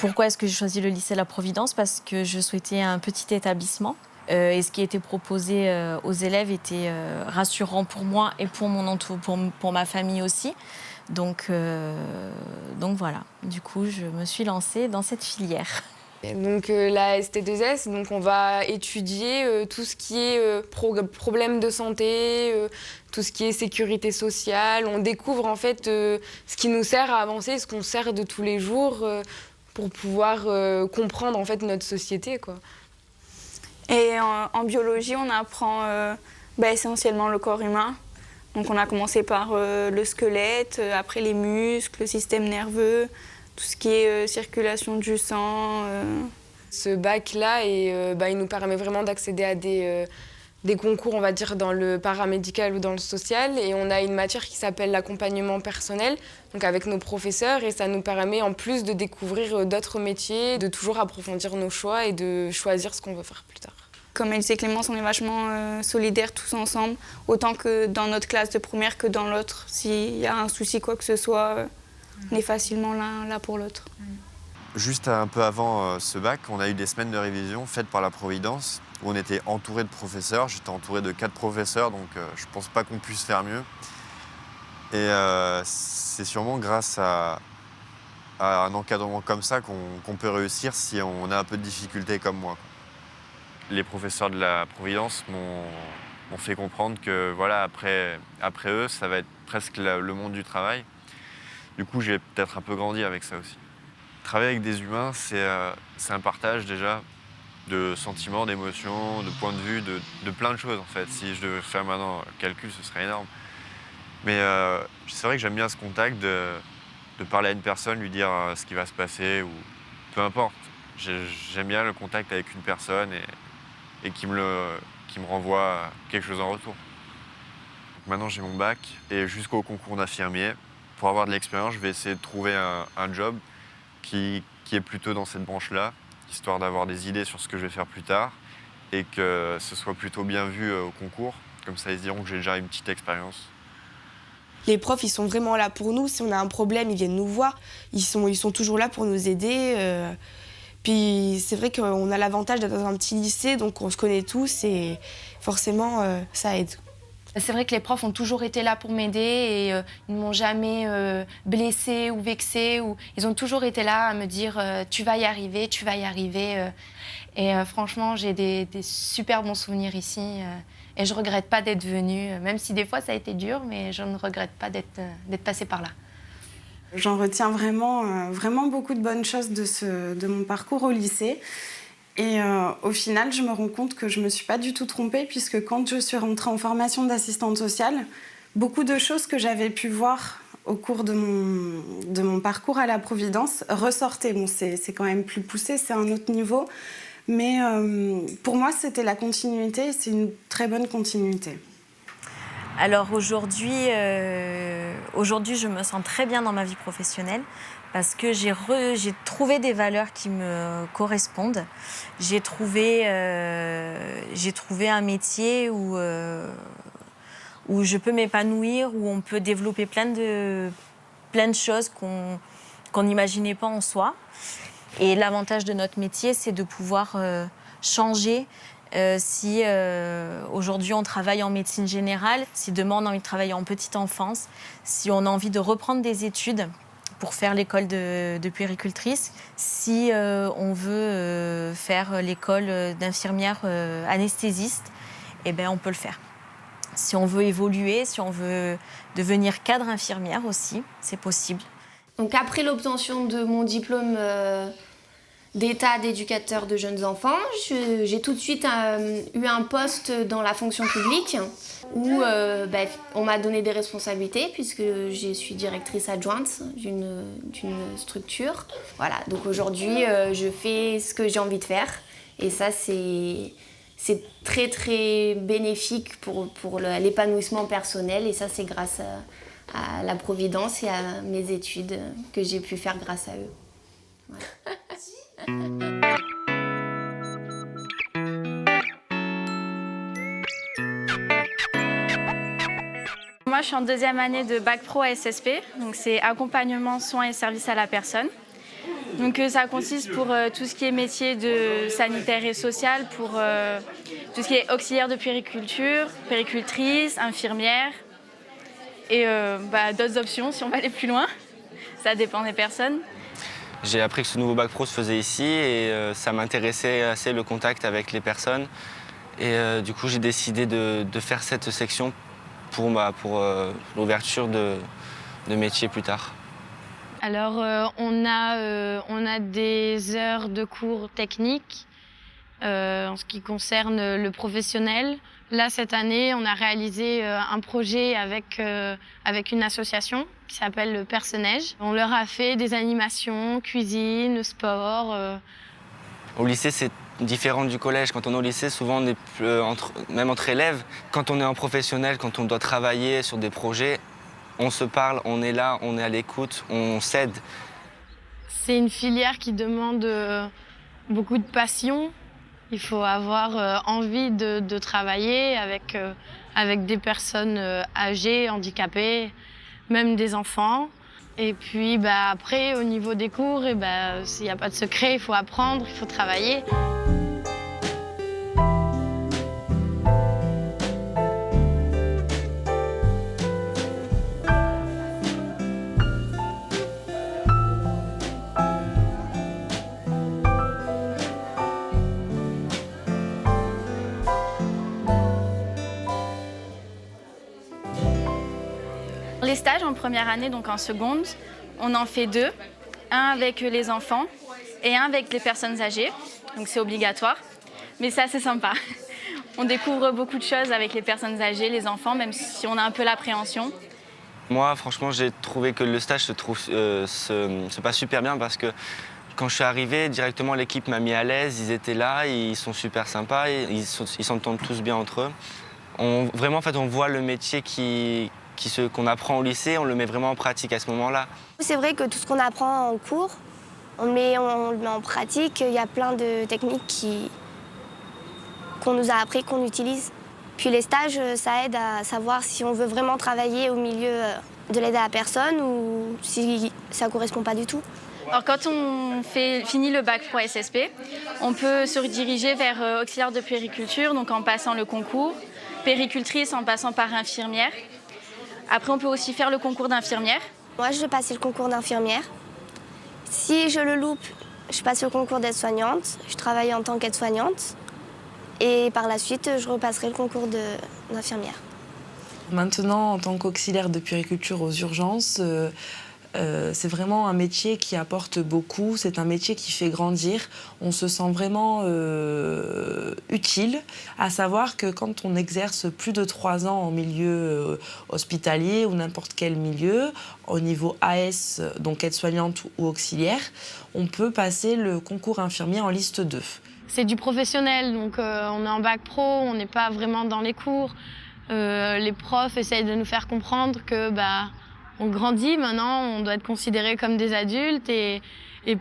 Pourquoi est-ce que j'ai choisi le lycée La Providence? Parce que je souhaitais un petit établissement. Et ce qui était proposé aux élèves était rassurant pour moi et pour pour ma famille aussi. Donc voilà, du coup, je me suis lancée dans cette filière. Et donc la ST2S, donc on va étudier tout ce qui est problème de santé, tout ce qui est sécurité sociale. On découvre en fait ce qui nous sert à avancer, ce qu'on sert de tous les jours pour pouvoir comprendre en fait notre société, quoi. Et en biologie, on apprend essentiellement le corps humain. Donc on a commencé par le squelette, après les muscles, le système nerveux, tout ce qui est circulation du sang. Ce bac-là, il nous permet vraiment d'accéder à des concours, on va dire, dans le paramédical ou dans le social. Et on a une matière qui s'appelle l'accompagnement personnel, donc avec nos professeurs. Et ça nous permet, en plus de découvrir d'autres métiers, de toujours approfondir nos choix et de choisir ce qu'on veut faire plus tard. Comme elle disait Clémence, on est vachement solidaires tous ensemble, autant que dans notre classe de première que dans l'autre. S'il y a un souci, quoi que ce soit, on est facilement l'un là pour l'autre. Juste un peu avant ce bac, on a eu des semaines de révision faites par la Providence, où on était entouré de professeurs. J'étais entouré de 4 professeurs, donc je pense pas qu'on puisse faire mieux. Et c'est sûrement grâce à un encadrement comme ça qu'on peut réussir si on a un peu de difficulté comme moi. Les professeurs de la Providence m'ont fait comprendre que voilà, après eux, ça va être presque le monde du travail. Du coup, j'ai peut-être un peu grandi avec ça aussi. Travailler avec des humains, c'est un partage déjà de sentiments, d'émotions, de points de vue, de plein de choses en fait. Si je devais faire maintenant le calcul, ce serait énorme. Mais c'est vrai que j'aime bien ce contact de parler à une personne, lui dire ce qui va se passer ou peu importe. J'aime bien le contact avec une personne et qui me renvoie quelque chose en retour. Donc maintenant j'ai mon bac et jusqu'au concours d'infirmier, pour avoir de l'expérience, je vais essayer de trouver un job qui est plutôt dans cette branche-là, histoire d'avoir des idées sur ce que je vais faire plus tard et que ce soit plutôt bien vu au concours. Comme ça, ils se diront que j'ai déjà une petite expérience. Les profs, ils sont vraiment là pour nous. Si on a un problème, ils viennent nous voir. Ils sont toujours là pour nous aider. Puis c'est vrai qu'on a l'avantage d'être dans un petit lycée, donc on se connaît tous et forcément, ça aide. C'est vrai que les profs ont toujours été là pour m'aider et ils ne m'ont jamais blessée ou vexée. Ils ont toujours été là à me dire tu vas y arriver, tu vas y arriver. Et franchement, j'ai des super bons souvenirs ici et je ne regrette pas d'être venue, même si des fois ça a été dur, mais je ne regrette pas d'être passée par là. J'en retiens vraiment beaucoup de bonnes choses de mon parcours au lycée. Et au final, je me rends compte que je ne me suis pas du tout trompée, puisque quand je suis rentrée en formation d'assistante sociale, beaucoup de choses que j'avais pu voir au cours de mon parcours à la Providence ressortaient. Bon, c'est quand même plus poussé, c'est un autre niveau. Mais pour moi, c'était la continuité, et c'est une très bonne continuité. Alors aujourd'hui, je me sens très bien dans ma vie professionnelle parce que j'ai trouvé des valeurs qui me correspondent. J'ai trouvé un métier où je peux m'épanouir, où on peut développer plein de choses qu'on n'imaginait pas en soi. Et l'avantage de notre métier, c'est de pouvoir changer. Si aujourd'hui on travaille en médecine générale, si demain on a envie de travailler en petite enfance, si on a envie de reprendre des études pour faire l'école de puéricultrice, si on veut faire l'école d'infirmière anesthésiste, eh ben on peut le faire. Si on veut évoluer, si on veut devenir cadre infirmière aussi, c'est possible. Donc après l'obtention de mon diplôme d'état d'éducateur de jeunes enfants, j'ai tout de suite eu un poste dans la fonction publique où on m'a donné des responsabilités puisque je suis directrice adjointe d'une structure. Voilà, donc aujourd'hui je fais ce que j'ai envie de faire et ça c'est très très bénéfique pour l'épanouissement personnel et ça c'est grâce à la Providence et à mes études que j'ai pu faire grâce à eux. Voilà. Moi, je suis en deuxième année de Bac Pro à SSP, donc c'est accompagnement, soins et services à la personne. Donc ça consiste pour tout ce qui est métier de sanitaire et social, pour tout ce qui est auxiliaire de puériculture, puéricultrice, infirmière et d'autres options si on va aller plus loin. Ça dépend des personnes. J'ai appris que ce nouveau bac pro se faisait ici et ça m'intéressait assez le contact avec les personnes. Et du coup, j'ai décidé de faire cette section pour l'ouverture de métiers plus tard. Alors, on a des heures de cours techniques en ce qui concerne le professionnel. Là, cette année, on a réalisé un projet avec une association qui s'appelle le Perce-Neige. On leur a fait des animations, cuisine, sport. Au lycée, c'est différent du collège. Quand on est au lycée, souvent, on est même entre élèves. Quand on est en professionnel, quand on doit travailler sur des projets, on se parle, on est là, on est à l'écoute, on s'aide. C'est une filière qui demande beaucoup de passion. Il faut avoir envie de travailler avec des personnes âgées, handicapées, même des enfants. Et puis après, au niveau des cours, s'il n'y a pas de secret, il faut apprendre, il faut travailler. Les stages en première année, donc en seconde, on en fait 2. Un avec les enfants et un avec les personnes âgées. Donc c'est obligatoire. Mais c'est assez sympa. On découvre beaucoup de choses avec les personnes âgées, les enfants, même si on a un peu l'appréhension. Moi, franchement, j'ai trouvé que le stage se passe super bien parce que quand je suis arrivé, directement, l'équipe m'a mis à l'aise. Ils étaient là, ils sont super sympas, ils s'entendent tous bien entre eux. Vraiment, en fait, on voit le métier qu'on apprend au lycée, on le met vraiment en pratique à ce moment-là. C'est vrai que tout ce qu'on apprend en cours, on le met en pratique. Il y a plein de techniques qu'on nous a appris, qu'on utilise. Puis les stages, ça aide à savoir si on veut vraiment travailler au milieu de l'aide à la personne ou si ça ne correspond pas du tout. Alors quand on finit le bac pro SSP, on peut se rediriger vers auxiliaire de puériculture, donc en passant le concours, puéricultrice en passant par infirmière. Après, on peut aussi faire le concours d'infirmière. Moi, je vais passer le concours d'infirmière. Si je le loupe, je passe le concours d'aide-soignante. Je travaille en tant qu'aide-soignante. Et par la suite, je repasserai le concours d'infirmière. Maintenant, en tant qu'auxiliaire de puériculture aux urgences, c'est vraiment un métier qui apporte beaucoup, c'est un métier qui fait grandir. On se sent vraiment utile, à savoir que quand on exerce plus de 3 ans en milieu hospitalier ou n'importe quel milieu, au niveau AS, donc aide-soignante ou auxiliaire, on peut passer le concours infirmier en liste 2. C'est du professionnel, donc on est en bac pro, on n'est pas vraiment dans les cours. Les profs essayent de nous faire comprendre que on grandit maintenant, on doit être considéré comme des adultes et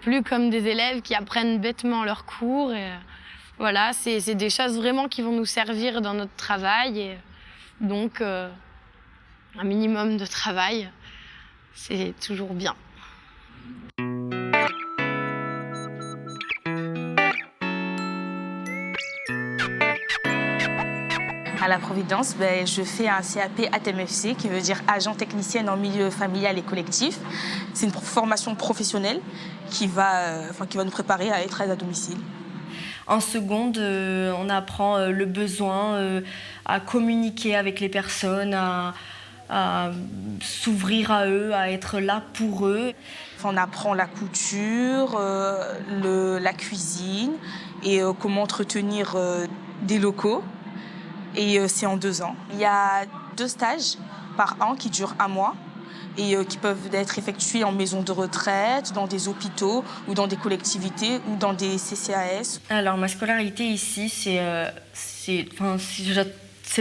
plus comme des élèves qui apprennent bêtement leurs cours. Et, voilà, c'est des choses vraiment qui vont nous servir dans notre travail. Et donc, un minimum de travail, c'est toujours bien. À la Providence, je fais un CAP ATMFC, qui veut dire agent technicienne en milieu familial et collectif. C'est une formation professionnelle qui va nous préparer à être aide à domicile. En seconde, on apprend le besoin à communiquer avec les personnes, à s'ouvrir à eux, à être là pour eux. On apprend la couture, la cuisine et comment entretenir des locaux. Et c'est en 2 ans. Il y a 2 stages par an qui durent 1 mois et qui peuvent être effectués en maison de retraite, dans des hôpitaux ou dans des collectivités ou dans des CCAS. Alors ma scolarité ici, c'est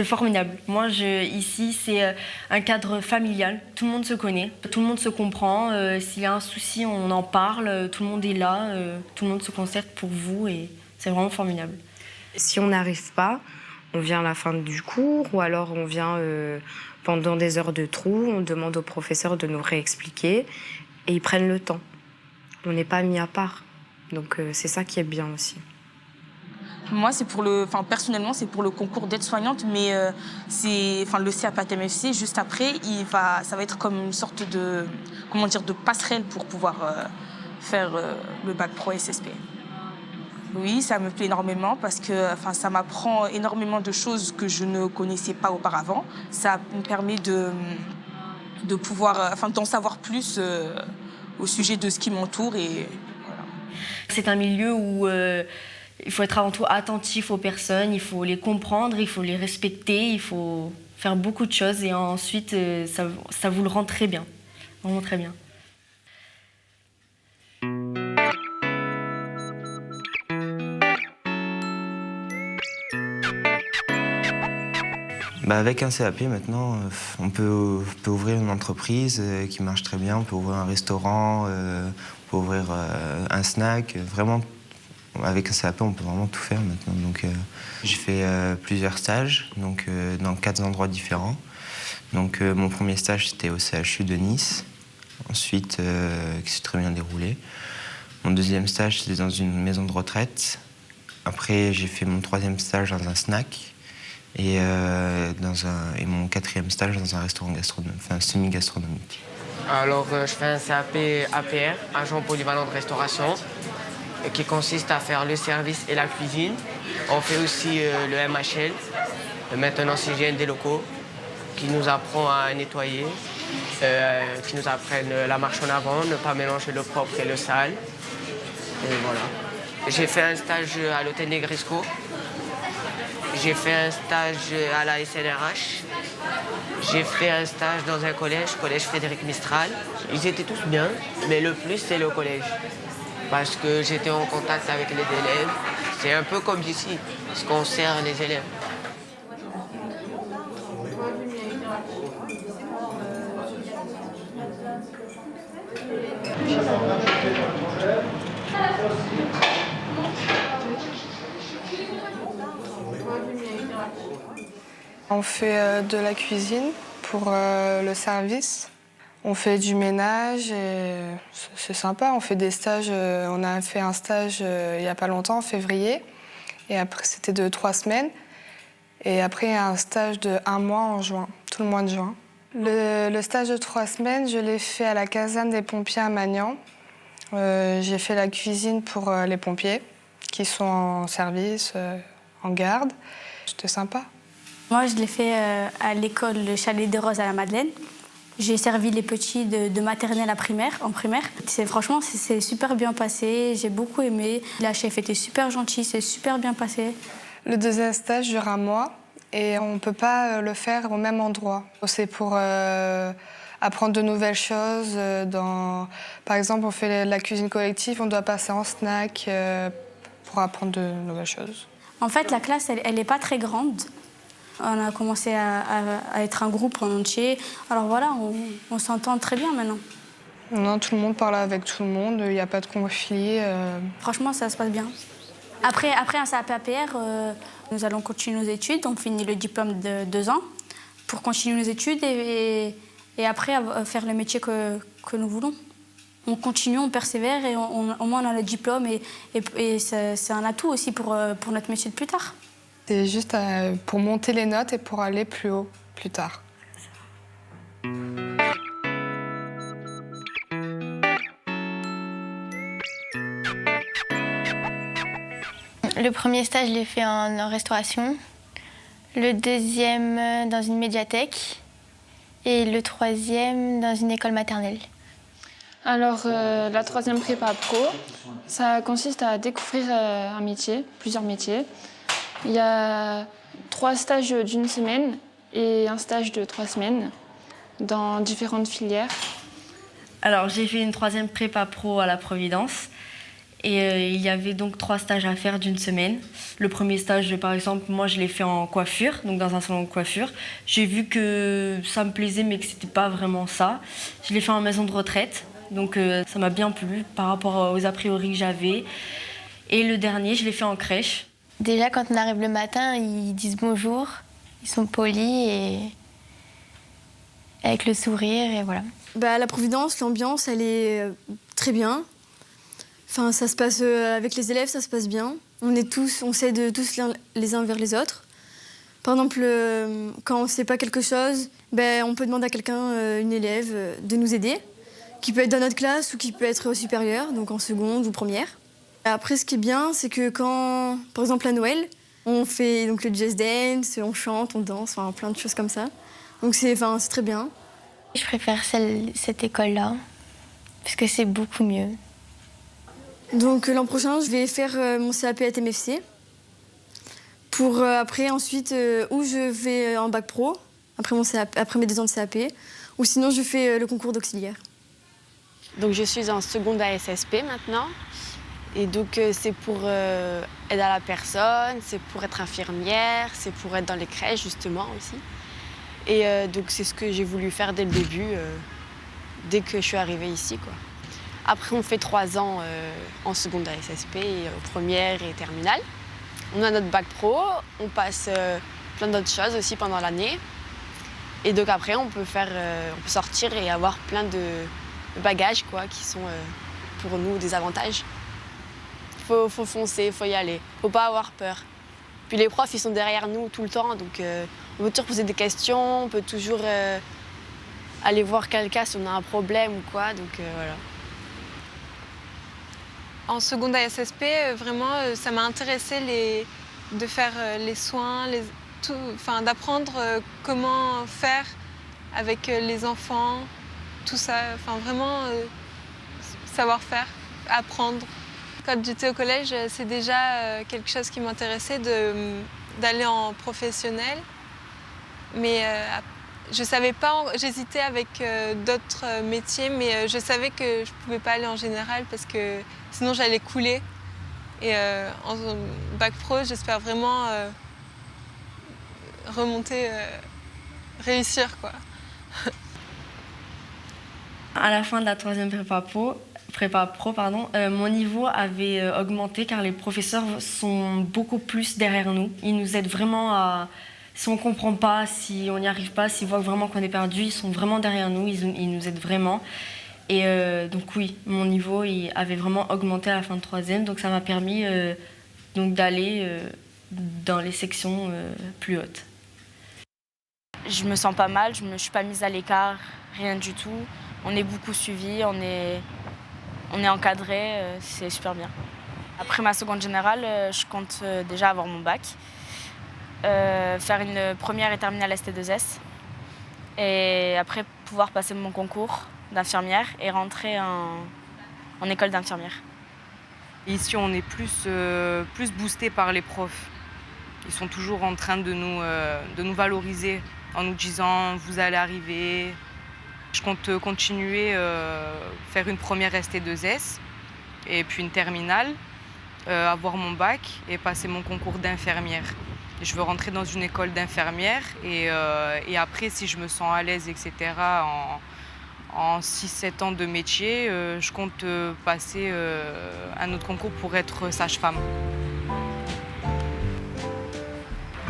formidable. Moi, ici, c'est un cadre familial. Tout le monde se connaît, tout le monde se comprend. S'il y a un souci, on en parle. Tout le monde est là, tout le monde se concerte pour vous et c'est vraiment formidable. Si on n'arrive pas, on vient à la fin du cours ou alors on vient pendant des heures de trou, on demande au professeur de nous réexpliquer et ils prennent le temps. On n'est pas mis à part. Donc c'est ça qui est bien aussi. Moi, personnellement, c'est pour le concours d'aide-soignante, mais le CAPATMFC, juste après, ça va être comme une sorte de passerelle pour pouvoir faire le bac pro SSP. Oui, ça me plaît énormément parce que ça m'apprend énormément de choses que je ne connaissais pas auparavant. Ça me permet de pouvoir, d'en savoir plus au sujet de ce qui m'entoure. Et voilà. C'est un milieu où il faut être avant tout attentif aux personnes, il faut les comprendre, il faut les respecter, il faut faire beaucoup de choses et ensuite ça vous le rend très bien, vraiment très bien. Avec un CAP maintenant, on peut ouvrir une entreprise qui marche très bien, on peut ouvrir un restaurant, on peut ouvrir un snack. Vraiment, avec un CAP, on peut vraiment tout faire maintenant. Donc, j'ai fait plusieurs stages dans 4 endroits différents. Donc, mon premier stage, c'était au CHU de Nice, ensuite, qui s'est très bien déroulé. Mon deuxième stage, c'était dans une maison de retraite. Après, j'ai fait mon 3e stage dans un snack. Et mon 4e stage dans un restaurant semi-gastronomique. Alors, je fais un CAP APR, agent polyvalent de restauration, qui consiste à faire le service et la cuisine. On fait aussi le MHL, le maintenance hygiène des locaux, qui nous apprend à nettoyer, qui nous apprennent la marche en avant, ne pas mélanger le propre et le sale. Et voilà. J'ai fait un stage à l'hôtel Negresco. J'ai fait un stage à la SNRH. J'ai fait un stage dans un collège Frédéric Mistral. Ils étaient tous bien, mais le plus, c'est le collège. Parce que j'étais en contact avec les élèves. C'est un peu comme ici, parce qu'on sert les élèves. On fait de la cuisine pour le service. On fait du ménage et c'est sympa. On fait des stages. On a fait un stage il n'y a pas longtemps, en février. Et après, c'était de 3 semaines. Et après, il y a un stage de 1 mois en juin, tout le mois de juin. Le stage de 3 semaines, je l'ai fait à la caserne des pompiers à Magnan. J'ai fait la cuisine pour les pompiers qui sont en service, en garde. C'était sympa. Moi, je l'ai fait à l'école Le Chalet des Roses à la Madeleine. J'ai servi les petits de maternelle à primaire, en primaire. Franchement, c'est super bien passé. J'ai beaucoup aimé. La chef était super gentille, c'est super bien passé. Le deuxième stage dure 1 mois et on ne peut pas le faire au même endroit. C'est pour apprendre de nouvelles choses. Par exemple, on fait la cuisine collective, on doit passer en snack pour apprendre de nouvelles choses. En fait, la classe, elle n'est pas très grande. On a commencé à être un groupe en entier. Alors voilà, on s'entend très bien maintenant. Non, tout le monde parle avec tout le monde, il n'y a pas de conflit. Franchement, ça se passe bien. Après un CAP APR, nous allons continuer nos études. On finit le diplôme de 2 ans pour continuer nos études et après faire le métier que nous voulons. On continue, on persévère et au moins on a le diplôme et c'est un atout aussi pour notre métier de plus tard. C'est juste pour monter les notes et pour aller plus haut plus tard. Le premier stage, je l'ai fait en restauration. Le deuxième, dans une médiathèque. Et le troisième, dans une école maternelle. Alors, la 3e prépa pro, ça consiste à découvrir un métier, plusieurs métiers. Il y a 3 stages d'1 semaine et un stage de 3 semaines dans différentes filières. Alors, j'ai fait une 3e prépa pro à la Providence. Et il y avait donc 3 stages à faire d'1 semaine. Le premier stage, par exemple, moi, je l'ai fait en coiffure, donc dans un salon de coiffure. J'ai vu que ça me plaisait, mais que c'était pas vraiment ça. Je l'ai fait en maison de retraite, donc ça m'a bien plu par rapport aux a priori que j'avais. Et le dernier, je l'ai fait en crèche. Déjà, quand on arrive le matin, ils disent bonjour, ils sont polis et avec le sourire, et voilà. À la Providence, l'ambiance, elle est très bien. Enfin, ça se passe avec les élèves, ça se passe bien. On s'aide tous les uns vers les autres. Par exemple, quand on ne sait pas quelque chose, on peut demander à quelqu'un, une élève, de nous aider, qui peut être dans notre classe ou qui peut être au supérieur, donc en seconde ou première. Après, ce qui est bien, c'est que quand, par exemple, à Noël, on fait donc, le Just Dance, on chante, on danse, enfin, plein de choses comme ça. Donc c'est très bien. Je préfère cette école-là, parce que c'est beaucoup mieux. Donc l'an prochain, je vais faire mon CAP à TMFC. Pour après, ensuite, où je fais un bac pro, après mes 2 ans de CAP, ou sinon je fais le concours d'auxiliaire. Donc je suis en seconde ASSP maintenant. Et donc c'est pour aider à la personne, c'est pour être infirmière, c'est pour être dans les crèches justement aussi. Et donc c'est ce que j'ai voulu faire dès le début, dès que je suis arrivée ici, quoi. Après on fait 3 ans en seconde ASSP, première et terminale. On a notre bac pro, on passe plein d'autres choses aussi pendant l'année. Et donc après on peut sortir et avoir plein de bagages quoi, qui sont pour nous des avantages. Faut foncer, faut y aller, faut pas avoir peur. Puis les profs ils sont derrière nous tout le temps, donc on peut toujours poser des questions, on peut toujours aller voir quelqu'un si on a un problème ou quoi, donc voilà. En seconde ASSP, vraiment, ça m'a intéressé de faire les soins, d'apprendre comment faire avec les enfants, tout ça, vraiment savoir-faire, apprendre. Quand j'étais au collège, c'est déjà quelque chose qui m'intéressait d'aller en professionnel. Mais je savais pas, j'hésitais avec d'autres métiers, mais je savais que je pouvais pas aller en général parce que sinon j'allais couler. Et en bac pro, j'espère vraiment remonter, réussir, quoi. À la fin de la 3e prépa pro, mon niveau avait augmenté car les professeurs sont beaucoup plus derrière nous. Ils nous aident vraiment à... Si on ne comprend pas, si on n'y arrive pas, s'ils voient vraiment qu'on est perdu, ils sont vraiment derrière nous, ils nous aident vraiment. Et donc oui, mon niveau il avait vraiment augmenté à la fin de 3e, donc ça m'a permis d'aller dans les sections plus hautes. Je me sens pas mal, je me suis pas mise à l'écart, rien du tout. On est beaucoup suivis, on est encadré, c'est super bien. Après ma seconde générale, je compte déjà avoir mon bac. Faire une première et terminale ST2S et après pouvoir passer mon concours d'infirmière et rentrer en école d'infirmière. Ici, on est plus boosté par les profs. Ils sont toujours en train de nous valoriser en nous disant « vous allez arriver ». Je compte continuer faire une première ST2S et puis une terminale, avoir mon bac et passer mon concours d'infirmière. Je veux rentrer dans une école d'infirmière et après, si je me sens à l'aise, etc., en 6-7 ans de métier, je compte passer un autre concours pour être sage-femme.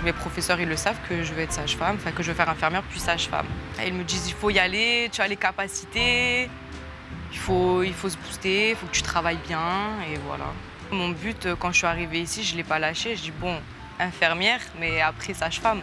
Mes professeurs, ils le savent que je veux être sage-femme, que je veux faire infirmière puis sage-femme. Ils me disent, il faut y aller, tu as les capacités, il faut se booster, il faut que tu travailles bien et voilà. Mon but, quand je suis arrivée ici, je ne l'ai pas lâché, je dis bon, infirmière, mais après sage-femme.